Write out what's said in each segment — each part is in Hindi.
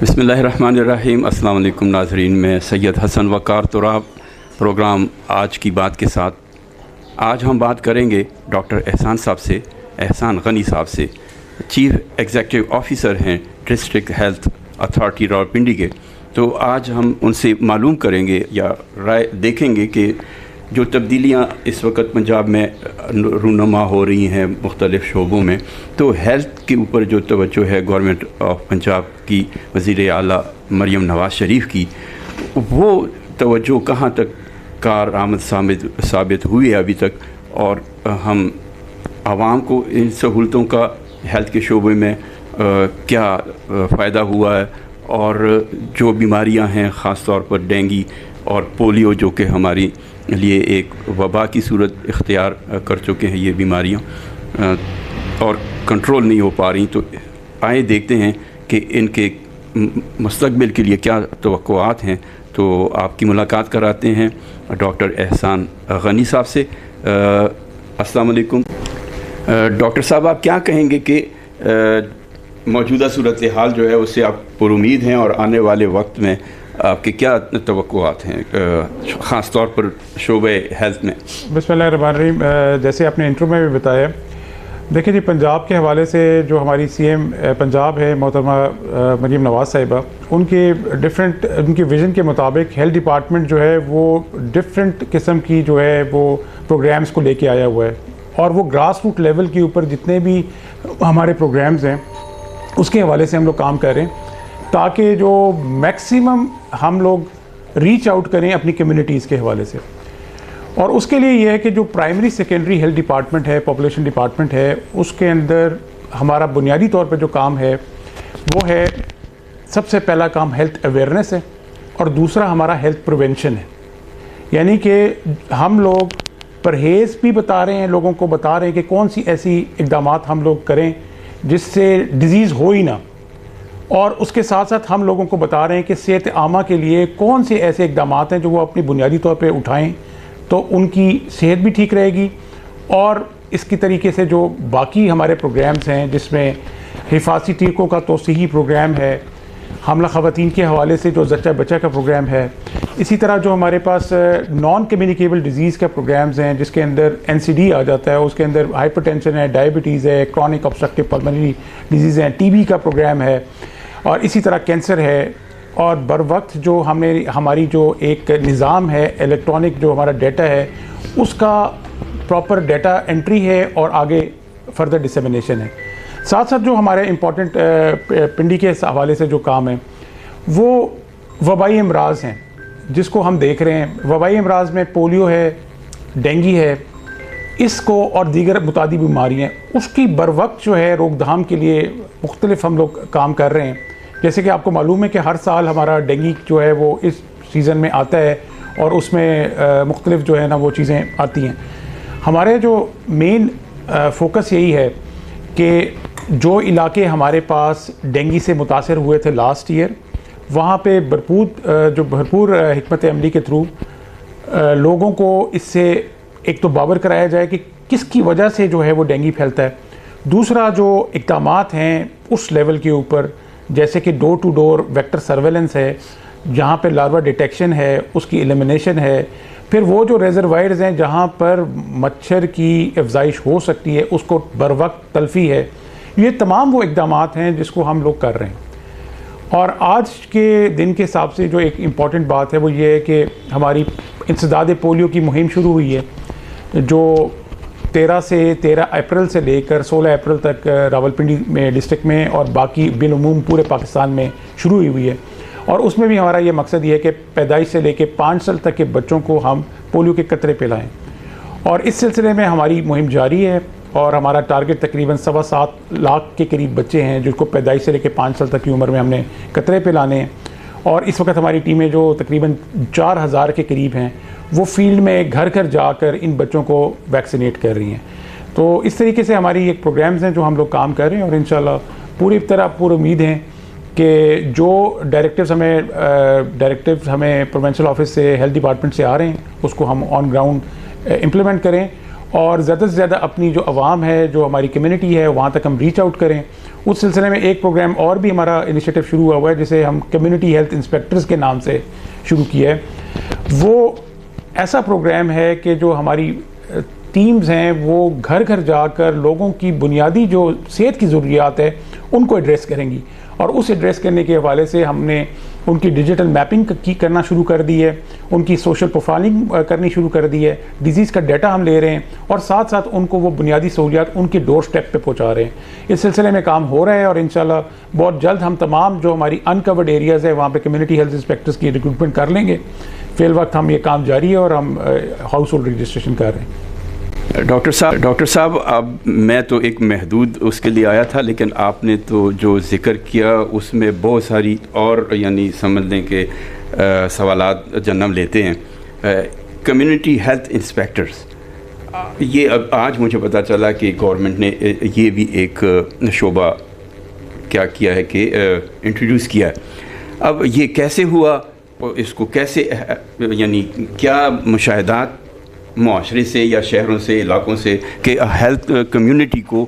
बिस्मिल्लाहिर्रहमानिर्रहीम। अस्सलाम वालेकुम नाज़रीन, मैं सैयद हसन वक़ार तुराब प्रोग्राम आज की बात के साथ आज हम बात करेंगे डॉक्टर एहसान साहब से, एहसान गनी साहब से। चीफ़ एग्ज़ीक्यूटिव ऑफ़िसर हैं डिस्ट्रिक्ट हेल्थ अथॉरिटी रावलपिंडी के। तो आज हम उनसे मालूम करेंगे या राय देखेंगे कि जो तब्दीलियाँ इस वक्त पंजाब में रूनुमा हो रही हैं मुख्तलिफ़ शोबों में, तो हेल्थ के ऊपर जो तवज्जो है गवर्नमेंट ऑफ पंजाब की वज़ीर आला मरियम नवाज़ शरीफ की, वो तवज्जो कहाँ तक कारआमद साबित हुई है अभी तक, और हम आवाम को इन सहूलतों का हेल्थ के शोबे में क्या फ़ायदा हुआ है, और जो बीमारियां हैं ख़ास तौर पर डेंगू और पोलियो जो कि हमारी लिए एक वबा की सूरत इख्तियार कर चुके हैं ये बीमारियां, और कंट्रोल नहीं हो पा रही। तो आए देखते हैं कि इनके मुस्तक़बिल के लिए क्या तवक्कुआत हैं। तो आपकी मुलाकात कराते हैं डॉक्टर एहसान गनी साहब से। अस्सलाम वालेकुम डॉक्टर साहब, आप क्या कहेंगे कि मौजूदा सूरत हाल जो है उससे आप पुरुमीद हैं, और आने वाले वक्त में आपके क्या तवक्कुआत हैं ख़ास तौर पर शोबे हेल्थ में? बिस्मिल्लाहिर्रहमानिर्रहीम। जैसे आपने इंट्रो में भी बताया, देखिए जी, पंजाब के हवाले से जो हमारी सीएम पंजाब है मोहतरमा मरियम नवाज़ साहिबा, उनके विज़न के मुताबिक हेल्थ डिपार्टमेंट जो है वो डिफरेंट किस्म की जो है वो प्रोग्राम्स को लेके आया हुआ है, और वो ग्रास रूट लेवल के ऊपर जितने भी हमारे प्रोग्राम्स हैं उसके हवाले से हम लोग काम कर रहे हैं, ताकि जो मैक्सिमम हम लोग रीच आउट करें अपनी कम्युनिटीज़ के हवाले से। और उसके लिए ये है कि जो प्राइमरी सेकेंडरी हेल्थ डिपार्टमेंट है, पॉपुलेशन डिपार्टमेंट है, उसके अंदर हमारा बुनियादी तौर पर जो काम है वो है, सबसे पहला काम हेल्थ अवेयरनेस है, और दूसरा हमारा हेल्थ प्रिवेंशन है। यानी कि हम लोग परहेज़ भी बता रहे हैं, लोगों को बता रहे हैं कि कौन सी ऐसी इक़दामात हम लोग करें जिससे डिज़ीज़ हो ही ना, और उसके साथ साथ हम लोगों को बता रहे हैं कि सेहत आमा के लिए कौन से ऐसे इक़दामात हैं जो वो अपनी बुनियादी तौर पे उठाएं तो उनकी सेहत भी ठीक रहेगी। और इसकी तरीके से जो बाकी हमारे प्रोग्राम्स हैं जिसमें हिफाजती टीकों का तोसीही प्रोग्राम है, हमला ख़वातीन के हवाले से जो जच्चा बच्चा का प्रोग्राम है, इसी तरह जो हमारे पास नॉन कम्युनिकेबल डिजीज़ का प्रोग्राम्स हैं जिसके अंदर NCD आ जाता है, उसके अंदर हाइपरटेंशन है, डायबिटीज़ है, क्रॉनिक ऑब्स्ट्रक्टिव पल्मोनरी डिजीज़ हैं, TB का प्रोग्राम है, और इसी तरह कैंसर है। और बर वक्त जो हमारी जो एक निज़ाम है इलेक्ट्रॉनिक, जो हमारा डेटा है उसका प्रॉपर डेटा एंट्री है और आगे फर्दर डिसेमिनेशन है। साथ साथ जो हमारे इम्पॉर्टेंट पिंडी के हवाले से जो काम है वो वबाई अमराज हैं जिसको हम देख रहे हैं। वबाई अमराज में पोलियो है, डेंगू है, इसको और दीगर मुतादी बीमारियाँ, उसकी बर वक्त जो है रोकथाम के लिए मुख्तलिफ हम लोग काम कर रहे हैं। जैसे कि आपको मालूम है कि हर साल हमारा डेंगू जो है वो इस सीज़न में आता है, और उसमें मुख्तलिफ जो है ना वो चीज़ें आती हैं। हमारे जो मेन फोकस यही है कि जो इलाके हमारे पास डेंगू से मुतासर हुए थे लास्ट ईयर, वहाँ पे भरपूर हिकमत अमली के थ्रू लोगों को इससे एक तो बावर कराया जाए कि किसकी वजह से जो है वो डेंगू फैलता है। दूसरा जो इक़दामात हैं उस लेवल के ऊपर, जैसे कि door to door vector surveillance है, जहाँ पे लार्वा डिटेक्शन है, उसकी एलिमिनेशन है, फिर वो जो रिजर्वायर्स हैं जहाँ पर मच्छर की अफजाइश हो सकती है उसको बर वक्त तल्फी है। ये तमाम वो इक़दामात हैं जिसको हम लोग कर रहे हैं। और आज के दिन के हिसाब से जो एक इम्पॉर्टेंट बात है वो ये है कि हमारी इंसदाद पोलियो की मुहिम शुरू हुई है, जो 13 अप्रैल से लेकर 16 अप्रैल तक रावलपिंडी में डिस्ट्रिक्ट में और बाकी बिलउमूम पूरे पाकिस्तान में शुरू हुई है। और उसमें भी हमारा ये मकसद ये है कि पैदाइश से लेकर 5 साल तक के बच्चों को हम पोलियो के कतरे पिलाएं, और इस सिलसिले में हमारी मुहिम जारी है। और हमारा टारगेट तकरीबन 7.25 लाख के करीब बच्चे हैं जिनको पैदाइश से लेकर 5 साल तक की उम्र में हमने कतरे पिलाने हैं। और इस वक्त हमारी टीमें जो तकरीबन 4000 के करीब हैं वो फील्ड में घर घर जाकर इन बच्चों को वैक्सीनेट कर रही हैं। तो इस तरीके से हमारी एक प्रोग्राम्स हैं जो हम लोग काम कर रहे हैं, और इंशाल्लाह पूरी उम्मीद है कि जो डायरेक्टिव्स हमें प्रोविंशियल ऑफिस से, हेल्थ डिपार्टमेंट से आ रहे हैं उसको हम ऑन ग्राउंड इम्प्लीमेंट करें, और ज़्यादा से ज़्यादा अपनी जो आवाम है, जो हमारी कम्युनिटी है, वहाँ तक हम रीच आउट करें। उस सिलसिले में एक प्रोग्राम और भी हमारा इनिशिएटिव शुरू हुआ हुआ है, जिसे हम कम्युनिटी हेल्थ इंस्पेक्टर्स के नाम से शुरू किया है। वो ऐसा प्रोग्राम है कि जो हमारी टीम्स हैं वो घर घर जाकर लोगों की बुनियादी जो सेहत की ज़रूरियात है उनको एड्रेस करेंगी, और उस एड्रेस करने के हवाले से हमने उनकी डिजिटल मैपिंग करना शुरू कर दी है, उनकी सोशल प्रोफाइलिंग करनी शुरू कर दी है, डिजीज़ का डाटा हम ले रहे हैं, और साथ साथ उनको वो बुनियादी सहूलियात उनके डोर स्टेप पे पहुंचा रहे हैं। इस सिलसिले में काम हो रहा है, और इंशाल्लाह बहुत जल्द हम तमाम जो हमारी अनकवर्ड एरियाज़ है वहाँ पे कम्युनिटी हेल्थ इंस्पेक्टर्स की रिक्रूटमेंट कर लेंगे। फिल वक्त हम ये काम जारी है और हम हाउस होल्ड रजिस्ट्रेशन कर रहे हैं। डॉक्टर साहब, अब मैं तो एक महदूद उसके लिए आया था, लेकिन आपने तो जो ज़िक्र किया उसमें बहुत सारी और यानी समझ लें कि सवालात जन्म लेते हैं। कम्युनिटी हेल्थ इंस्पेक्टर्स, ये अब आज मुझे पता चला कि गवर्नमेंट ने ये भी एक शोबा क्या किया है कि इंट्रोड्यूस किया है। अब ये कैसे हुआ, इसको कैसे यानी क्या मुशाहिदात मुआशरे से या शहरों से, इलाकों से कि हेल्थ कम्युनिटी को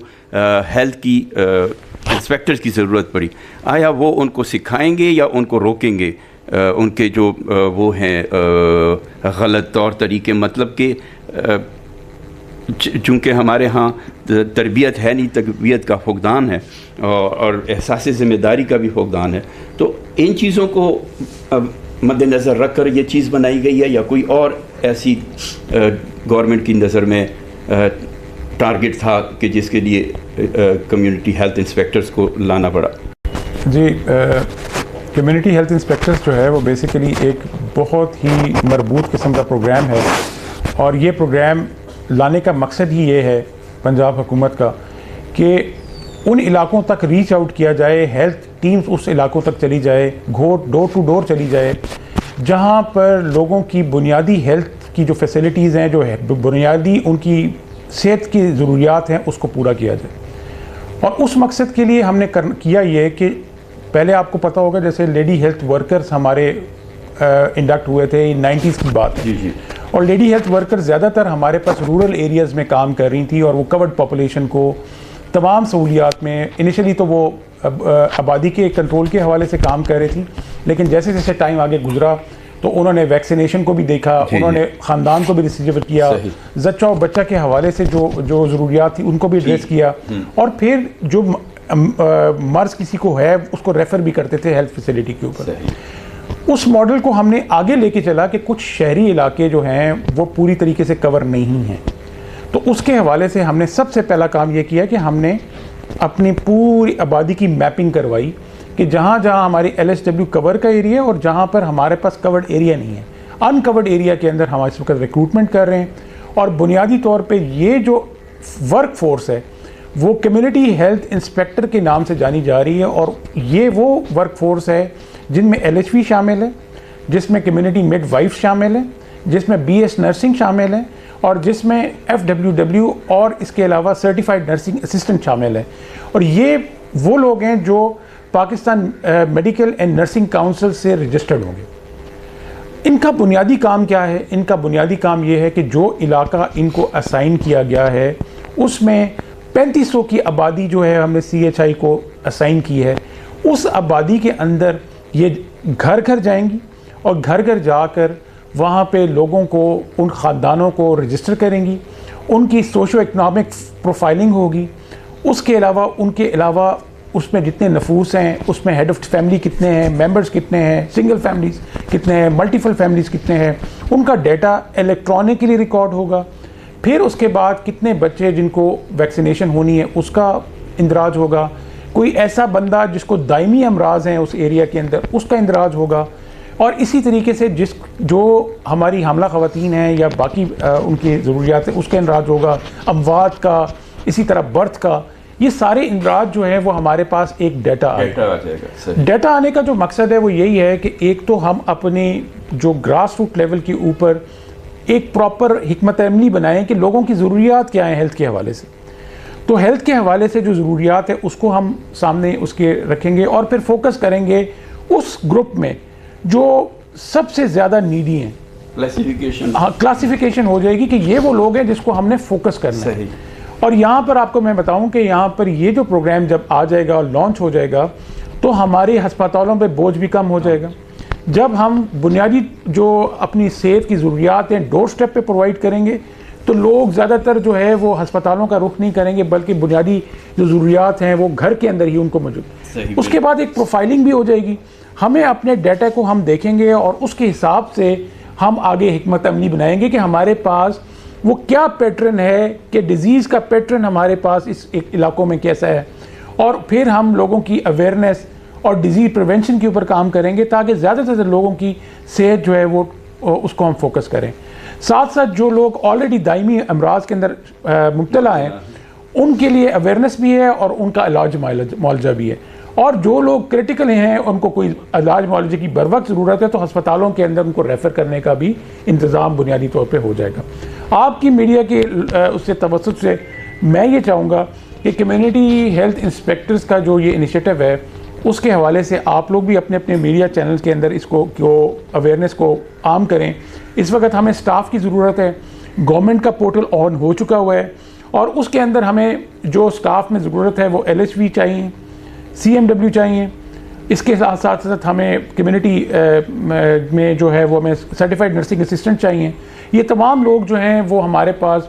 हेल्थ की इंस्पेक्टर्स की ज़रूरत पड़ी, आया वो उनको सिखाएंगे या उनको रोकेंगे? उनके जो वो हैं गलत तौर तरीके, मतलब कि चूँकि हमारे यहाँ तरबियत है नहीं, तरबियत का फुकदान है और एहसास ज़िम्मेदारी का भी फुकदान है, तो इन चीज़ों को मद्देनज़र रख कर ये चीज़ बनाई गई है या कोई और ऐसी गवर्नमेंट की नज़र में टारगेट था कि जिसके लिए कम्युनिटी हेल्थ इंस्पेक्टर्स को लाना पड़ा? जी, कम्युनिटी हेल्थ इंस्पेक्टर्स जो है वो बेसिकली एक बहुत ही मरबूत किस्म का प्रोग्राम है, और ये प्रोग्राम लाने का मकसद ही ये है पंजाब हुकूमत का कि उन इलाकों तक रीच आउट किया जाए, हेल्थ टीम्स उस इलाकों तक चली जाए, डोर टू डोर चली जाए, जहाँ पर लोगों की बुनियादी हेल्थ की जो फैसिलिटीज़ हैं, जो है बुनियादी उनकी सेहत की ज़रूरियात हैं, उसको पूरा किया जाए। और उस मकसद के लिए हमने किया ये कि पहले आपको पता होगा जैसे लेडी हेल्थ वर्कर्स हमारे इंडक्ट हुए थे, 90s की बात है। जी। और लेडी हेल्थ वर्कर्स ज़्यादातर हमारे पास रूरल एरियाज़ में काम कर रही थी, और वो कवर्ड पॉपुलेशन को तमाम सहूलियात में, इनिशियली तो वो आबादी के कंट्रोल के हवाले से काम कर रही थी, लेकिन जैसे जैसे टाइम आगे गुजरा तो उन्होंने वैक्सीनेशन को भी देखा, उन्होंने ख़ानदान को भी रिसीव किया, जच्चा और बच्चा के हवाले से जो ज़रूरियात थी उनको भी एड्रेस किया, और फिर जो मर्ज़ किसी को है उसको रेफ़र भी करते थे हेल्थ फैसिलिटी के ऊपर। उस मॉडल को हमने आगे लेके चला कि कुछ शहरी इलाके जो हैं वो पूरी तरीके से कवर नहीं हैं, तो उसके हवाले से हमने सबसे पहला काम ये किया कि हमने अपनी पूरी आबादी की मैपिंग करवाई कि जहाँ जहाँ हमारी LSW कवर का एरिया है और जहाँ पर हमारे पास कवर्ड एरिया नहीं है, अनकवर्ड एरिया के अंदर हम इस वक्त रिक्रूटमेंट कर रहे हैं। और बुनियादी तौर पे ये जो वर्क फोर्स है वो कम्युनिटी हेल्थ इंस्पेक्टर के नाम से जानी जा रही है, और ये वो वर्क फोर्स है जिनमें LHV शामिल है, जिसमें कम्युनिटी मिडवाइफ शामिल है, जिसमें BS नर्सिंग शामिल है, और जिसमें FWW और इसके अलावा सर्टिफाइड नर्सिंग असिस्टेंट शामिल है। और ये वो लोग हैं जो Pakistan medical and nursing council से रजिस्टर्ड होंगे। इनका बुनियादी काम क्या है? इनका बुनियादी काम ये है कि जो इलाका इनको असाइन किया गया है उसमें 3500 की आबादी जो है हमने CHI को असाइन की है, उस आबादी के अंदर ये घर घर जाएंगी और घर घर जाकर वहाँ पे लोगों को, उन ख़ानदानों को रजिस्टर करेंगी, उनकी सोशो इकनॉमिक प्रोफाइलिंग होगी। उसके अलावा उनके अलावा उसमें जितने नफूस हैं उसमें हेड ऑफ फैमिली कितने हैं, मेंबर्स कितने हैं, सिंगल फैमिलीज़ कितने हैं, मल्टीपल फैमिलीज़ कितने हैं, उनका डाटा इलेक्ट्रॉनिकली रिकॉर्ड होगा। फिर उसके बाद कितने बच्चे जिनको वैक्सीनेशन होनी है उसका इंदराज होगा, कोई ऐसा बंदा जिसको दायमी अमराज हैं उस एरिया के अंदर उसका इंदराज होगा, और इसी तरीके से जो हमारी हामला ख़वातीन हैं या बाकी उनकी ज़रूरियात है उसका इंदराज होगा, अमवात का, इसी तरह बर्थ का, ये सारे इंदराज जो है वो हमारे पास एक डाटा आ जाएगा। डाटा आने का जो मकसद है वो यही है कि एक तो हम अपने जो ग्रास रूट लेवल के ऊपर एक प्रॉपर हिकमत अमली बनाएं कि लोगों की ज़रूरियात क्या हैं हेल्थ के हवाले से। तो हेल्थ के हवाले से जो ज़रूरियात है उसको हम सामने उसके रखेंगे, और फिर फोकस करेंगे उस ग्रुप में जो सबसे ज़्यादा नीडी हैं, क्लासिफिकेशन, हाँ क्लासिफिकेशन हो जाएगी कि ये वो लोग हैं जिसको हमने फोकस करना है। और यहाँ पर आपको मैं बताऊँ कि यहाँ पर ये जो प्रोग्राम जब आ जाएगा और लॉन्च हो जाएगा तो हमारे अस्पतालों पे बोझ भी कम हो जाएगा। जब हम बुनियादी जो अपनी सेहत की ज़रूरियात हैं डोर स्टेप पे प्रोवाइड करेंगे तो लोग ज़्यादातर जो है वो अस्पतालों का रुख नहीं करेंगे, बल्कि बुनियादी जो ज़रूरियात हैं वो घर के अंदर ही उनको मौजूद। उसके बाद एक प्रोफाइलिंग भी हो जाएगी, हमें अपने डाटा को हम देखेंगे और उसके हिसाब से हम आगे हिकमत अमली बनाएंगे कि हमारे पास वो क्या पैटर्न है, कि डिजीज़ का पैटर्न हमारे पास इस इलाकों में कैसा है, और फिर हम लोगों की अवेयरनेस और डिजीज़ प्रिवेंशन के ऊपर काम करेंगे ताकि ज़्यादा से ज़्यादा लोगों की सेहत जो है वो उसको हम फोकस करें। साथ साथ जो लोग ऑलरेडी दायमी अमराज के अंदर मुब्तला हैं उनके लिए अवेयरनेस भी है और उनका इलाज मुआवजा भी है, और जो लोग क्रिटिकल हैं उनको कोई इलाज मुआवजे की बर वक्त ज़रूरत है तो अस्पतालों के अंदर उनको रेफ़र करने का भी इंतज़ाम बुनियादी तौर पे हो जाएगा। आपकी मीडिया के उससे तवज्जुह से मैं ये चाहूँगा कि कम्युनिटी हेल्थ इंस्पेक्टर्स का जो ये इनिशिएटिव है उसके हवाले से आप लोग भी अपने अपने मीडिया चैनल्स के अंदर इसको अवेयरनेस को आम करें। इस वक्त हमें स्टाफ की ज़रूरत है, गवर्नमेंट का पोर्टल ऑन हो चुका हुआ है और उसके अंदर हमें जो स्टाफ में ज़रूरत है वो LHV चाहिए, CMW चाहिए, इसके साथ साथ हमें कम्युनिटी में जो है वो हमें सर्टिफाइड नर्सिंग असिस्टेंट चाहिए। ये तमाम लोग जो हैं वो हमारे पास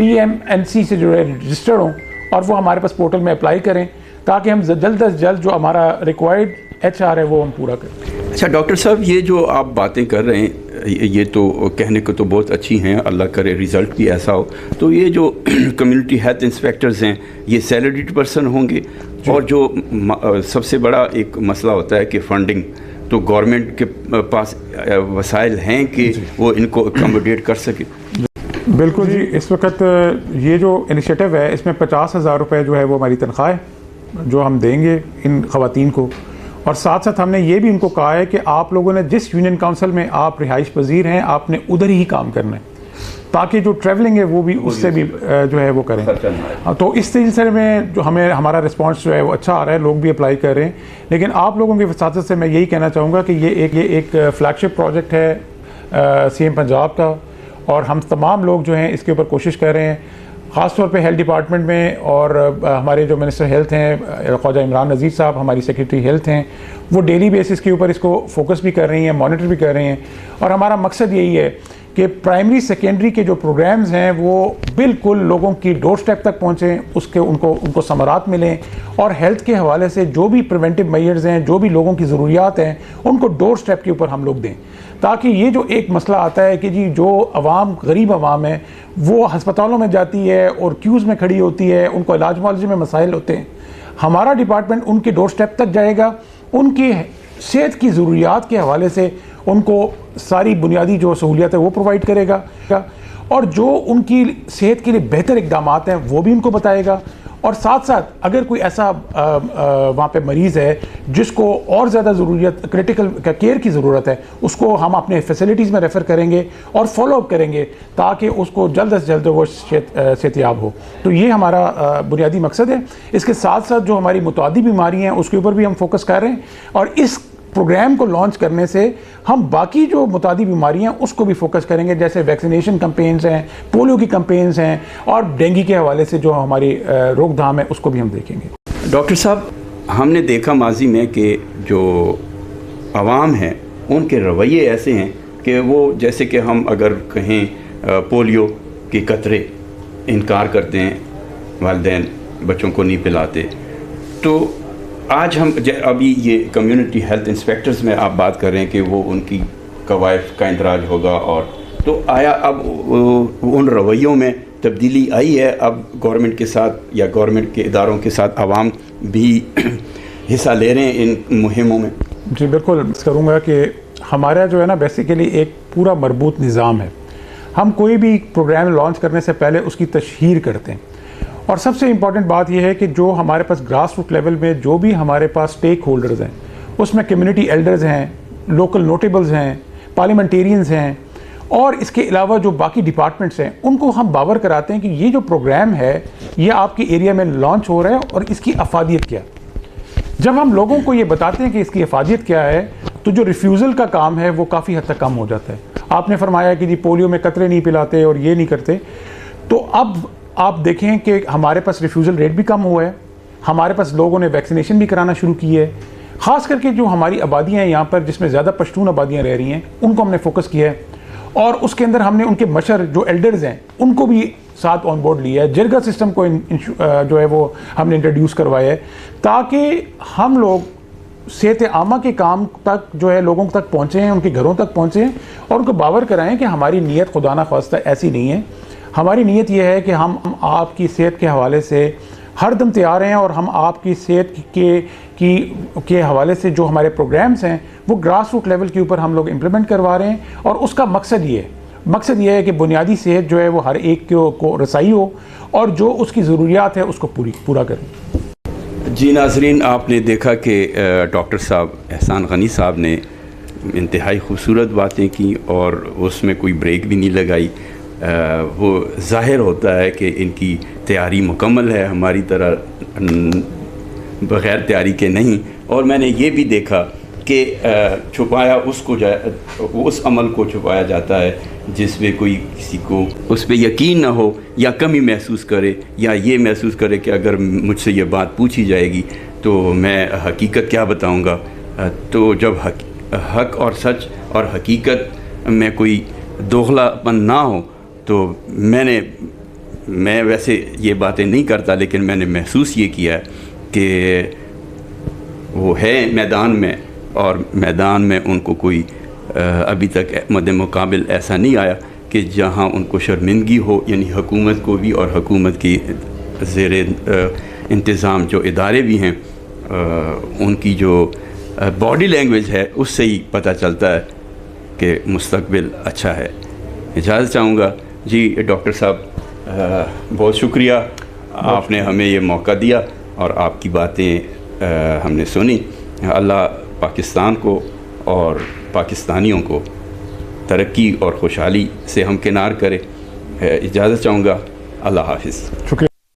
PMNC से जो है रजिस्टर्ड हों और वो हमारे पास पोर्टल में अप्लाई करें ताकि हम जल्द अज जल्द जो हमारा रिक्वायर्ड HR है वो हम पूरा करें। अच्छा डॉक्टर साहब, ये जो आप बातें कर रहे हैं ये तो कहने को तो बहुत अच्छी हैं, अल्लाह करे रिज़ल्ट भी ऐसा हो। तो ये जो कम्युनिटी हेल्थ इंस्पेक्टर्स हैं ये सैलरीड पर्सन होंगे, और जो सबसे बड़ा एक मसला होता है कि फंडिंग, तो गवर्नमेंट के पास वसाइल हैं कि वो इनको अकोमोडेट कर सके? बिल्कुल जी, इस वक्त ये जो इनिशिएटिव है इसमें 50,000 रुपये जो है वो हमारी तनख्वाह है जो हम देंगे इन ख़वातीन को, और साथ साथ हमने ये भी उनको कहा है कि आप लोगों ने जिस यूनियन काउंसिल में आप रिहाइश पजीर हैं आपने उधर ही काम करना है ताकि जो ट्रैवलिंग है वो भी उससे भी जो है वो करें। तो इस सिलसिले में जो हमारा रिस्पांस जो है वो अच्छा आ रहा है, लोग भी अप्लाई कर रहे हैं। लेकिन आप लोगों के वसात से मैं यही कहना चाहूँगा कि ये एक फ्लैगशिप प्रोजेक्ट है CM पंजाब का, और हम तमाम लोग जो हैं इसके ऊपर कोशिश कर रहे हैं, ख़ास तौर पे हेल्थ डिपार्टमेंट में, और हमारे जो मिनिस्टर हेल्थ हैं ख्वाजा इमरान नज़ीर साहब, हमारी सेक्रेटरी हेल्थ हैं, वो डेली बेसिस के ऊपर इसको फोकस भी कर रही हैं, मॉनिटर भी कर रही हैं। और हमारा मकसद यही है कि प्राइमरी सेकेंडरी के जो प्रोग्राम्स हैं वो बिल्कुल लोगों की डोर स्टेप तक पहुँचें, उसके उनको समरात मिलें, और हेल्थ के हवाले से जो भी प्रिवेंटिव मेजर्स हैं, जो भी लोगों की ज़रूरियात हैं उनको डोर स्टेप के ऊपर हम लोग दें, ताकि ये जो एक मसला आता है कि जी जो अवाम गरीब अवाम है वो हस्पतालों में जाती है और क्यूज़ में खड़ी होती है, उनको इलाज मुआवजे में मसाइल होते हैं, हमारा डिपार्टमेंट उनके डोर स्टेप तक जाएगा, उनकी सेहत की ज़रूरियात के हवाले से उनको सारी बुनियादी जो सहूलियत है वो प्रोवाइड करेगा, और जो उनकी सेहत के लिए बेहतर इक़दाम हैं वो भी उनको बताएगा। और साथ साथ अगर कोई ऐसा वहाँ पे मरीज़ है जिसको और ज़्यादा ज़रूरत क्रिटिकल केयर की ज़रूरत है, उसको हम अपने फैसिलिटीज़ में रेफ़र करेंगे और फॉलोअप करेंगे ताकि उसको जल्द से जल्द वो सेहतयाब हो। तो ये हमारा बुनियादी मकसद है। इसके साथ साथ जो हमारी मुतादी बीमारियाँ हैं उसके ऊपर भी हम फोकस कर रहे हैं, और इस प्रोग्राम को लॉन्च करने से हम बाकी जो मुतादी बीमारियां उसको भी फोकस करेंगे, जैसे वैक्सीनेशन कैंपेन्स हैं, पोलियो की कैंपेन्स हैं, और डेंगू के हवाले से जो हमारी रोकथाम है उसको भी हम देखेंगे। डॉक्टर साहब, हमने देखा माजी में कि जो आवाम है उनके रवैये ऐसे हैं कि वो जैसे कि हम अगर कहें पोलियो के कतरे इनकार करते हैं, वालिदैन बच्चों को नहीं पिलाते। तो आज हम अभी ये कम्युनिटी हेल्थ इंस्पेक्टर्स में आप बात कर रहे हैं कि वो उनकी कवायद का इंदराज होगा, और तो आया अब उन रवैयों में तब्दीली आई है? अब गवर्नमेंट के साथ या गवर्नमेंट के इदारों के साथ आवाम भी हिस्सा ले रहे हैं इन मुहिमों में? जी बिल्कुल करूँगा कि हमारा जो है ना बेसिकली एक पूरा मरबूत निज़ाम है। हम कोई भी प्रोग्राम लॉन्च करने से पहले उसकी तशहीर करते हैं, और सबसे इम्पॉर्टेंट बात यह है कि जो हमारे पास ग्रास रूट लेवल में जो भी हमारे पास स्टेक होल्डर्स हैं, उसमें कम्युनिटी एल्डर्स हैं, लोकल नोटेबल्स हैं, पार्लियामेंटेरियंस हैं, और इसके अलावा जो बाकी डिपार्टमेंट्स हैं उनको हम बावर कराते हैं कि ये जो प्रोग्राम है ये आपके एरिया में लॉन्च हो रहा है और इसकी अफादियत क्या है। जब हम लोगों को ये बताते हैं कि इसकी अफादियत क्या है, तो जो रिफ्यूज़ल का काम है वो काफ़ी हद तक कम हो जाता है। आपने फरमाया कि जी पोलियो में कतरे नहीं पिलाते और ये नहीं करते, तो अब आप देखें कि हमारे पास रिफ्यूज़ल रेट भी कम हुआ है, हमारे पास लोगों ने वैक्सीनेशन भी कराना शुरू की है। ख़ास करके जो हमारी आबादियाँ हैं यहाँ पर, जिसमें ज़्यादा पश्तून आबादियाँ रह रही हैं, उनको हमने फोकस किया है और उसके अंदर हमने उनके मशर जो एल्डर्स हैं उनको भी साथ ऑन बोर्ड लिया है। जिरगा सिस्टम को जो है वो हमने इंट्रोड्यूस करवाया है ताकि हम लोग सेहत आमा के काम तक जो है लोगों तक पहुँचे हैं, उनके घरों तक पहुँचे हैं और उनको बावर कराएं कि हमारी नीयत खुदा ना खास्ता ऐसी नहीं है। हमारी नीयत यह है कि हम आपकी सेहत के हवाले से हर दम तैयार हैं और हम आपकी सेहत के हवाले से जो हमारे प्रोग्राम्स हैं वो ग्रास रूट लेवल के ऊपर हम लोग इम्प्लीमेंट करवा रहे हैं। और उसका मकसद ये है कि बुनियादी सेहत जो है वो हर एक को रसाई हो और जो उसकी ज़रूरियात है उसको पूरा करें। जी नाज़रीन, आपने देखा कि डॉक्टर साहब एहसान गनी साहब ने इंतहाई खूबसूरत बातें की और उसमें कोई ब्रेक भी नहीं लगाई। वो ज़ाहिर होता है कि इनकी तैयारी मुकम्मल है, हमारी तरह बग़ैर तैयारी के नहीं। और मैंने ये भी देखा कि छुपाया उस अमल को छुपाया जाता है जिसमें कोई किसी को उस पर यकीन ना हो या कमी महसूस करे या ये महसूस करे कि अगर मुझसे ये बात पूछी जाएगी तो मैं हकीकत क्या बताऊंगा। तो जब हक और सच और हकीकत में कोई दोगलापन ना हो तो मैं वैसे ये बातें नहीं करता, लेकिन मैंने महसूस ये किया है कि वो है मैदान में और मैदान में उनको कोई अभी तक मद्दे मुकाबिल ऐसा नहीं आया कि जहां उनको शर्मिंदगी हो, यानी हुकूमत को भी और हुकूमत की ज़ेरे इंतज़ाम जो इदारे भी हैं उनकी जो बॉडी लैंग्वेज है उससे ही पता चलता है कि मुस्तकबिल अच्छा है। इजाज़त चाहूँगा। जी डॉक्टर साहब, बहुत शुक्रिया, आपने हमें ये मौका दिया और आपकी बातें हमने सुनी। अल्लाह पाकिस्तान को और पाकिस्तानियों को तरक्की और खुशहाली से हमकिनार करे। इजाज़त चाहूँगा। अल्लाह हाफ़िज़। शुक्रिया।